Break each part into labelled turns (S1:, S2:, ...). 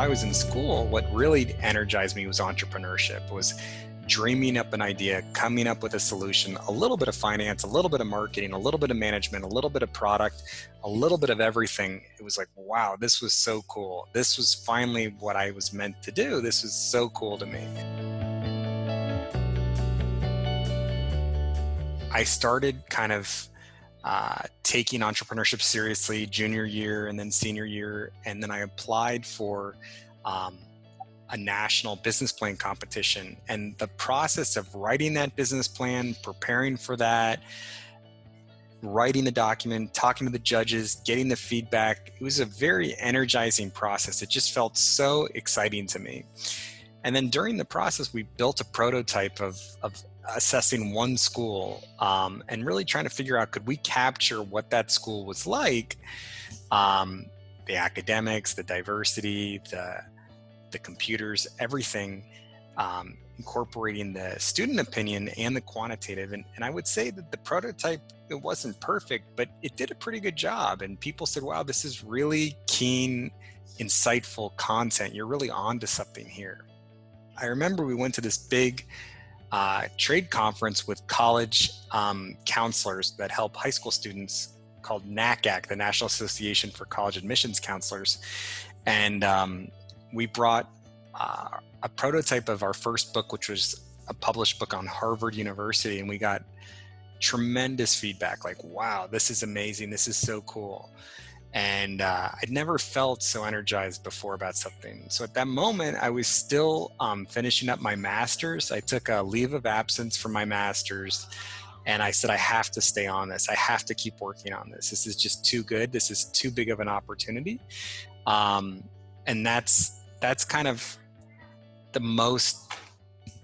S1: I was in school, what really energized me was entrepreneurship, was dreaming up an idea, coming up with a solution, a little bit of finance, a little bit of marketing, a little bit of management, a little bit of product, a little bit of everything. It was like, wow, this was so cool. This was finally what I was meant to do. This was so cool to me. I started kind of taking entrepreneurship seriously junior year and then senior year. And then I applied for a national business plan competition. And the process of writing that business plan, preparing for that, writing the document, talking to the judges, getting the feedback, it was a very energizing process. It just felt so exciting to me. And then during the process, we built a prototype of assessing one school and really trying to figure out, could we capture what that school was like, the academics, the diversity, the computers, everything, incorporating the student opinion and the quantitative. And I would say that the prototype, it wasn't perfect, but it did a pretty good job. And people said, wow, this is really keen, insightful content. You're really onto something here. I remember we went to this big trade conference with college counselors that help high school students, called NACAC, the National Association for College Admissions Counselors. And we brought a prototype of our first book, which was a published book on Harvard University. And we got tremendous feedback, like, wow, this is amazing. This is so cool. And I'd never felt so energized before about something. So at that moment, I was still finishing up my master's. I took a leave of absence from my master's. And I said, I have to stay on this. I have to keep working on this. This is just too good. This is too big of an opportunity. And that's kind of the most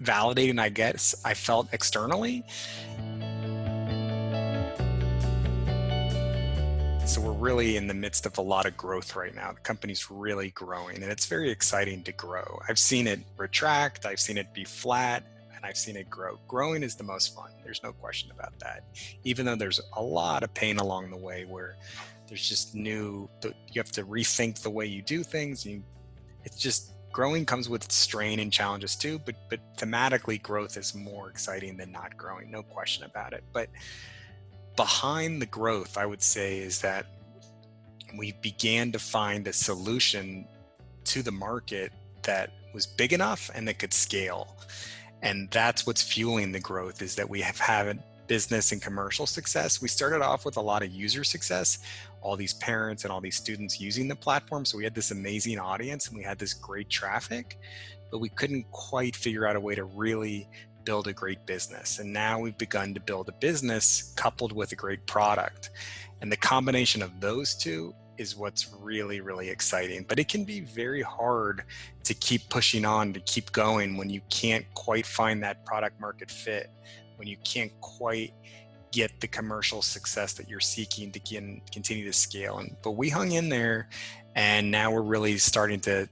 S1: validating, I guess, I felt externally. So we're really in the midst of a lot of growth right now. The company's really growing, and it's very exciting to grow. I've seen it retract, I've seen it be flat, and I've seen it grow. Growing is the most fun. There's no question about that. Even though there's a lot of pain along the way where there's just you have to rethink the way you do things. It's just, growing comes with strain and challenges too, but thematically growth is more exciting than not growing, no question about it. But behind the growth, I would say, is that we began to find a solution to the market that was big enough and that could scale. And that's what's fueling the growth, is that we have had business and commercial success. We started off with a lot of user success, all these parents and all these students using the platform. So we had this amazing audience and we had this great traffic, but we couldn't quite figure out a way to really build a great business. And now we've begun to build a business coupled with a great product. And the combination of those two is what's really, really exciting. But it can be very hard to keep pushing on, to keep going when you can't quite find that product market fit, when you can't quite get the commercial success that you're seeking to continue to scale. But we hung in there, and now we're really starting to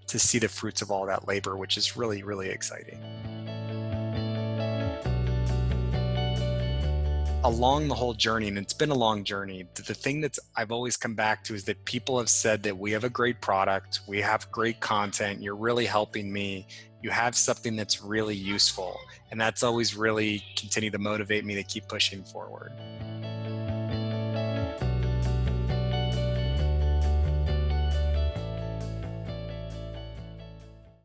S1: see the fruits of all that labor, which is really, really exciting. Along the whole journey, and it's been a long journey, the thing that I've always come back to is that people have said that we have a great product, we have great content, you're really helping me, you have something that's really useful. And that's always really continued to motivate me to keep pushing forward.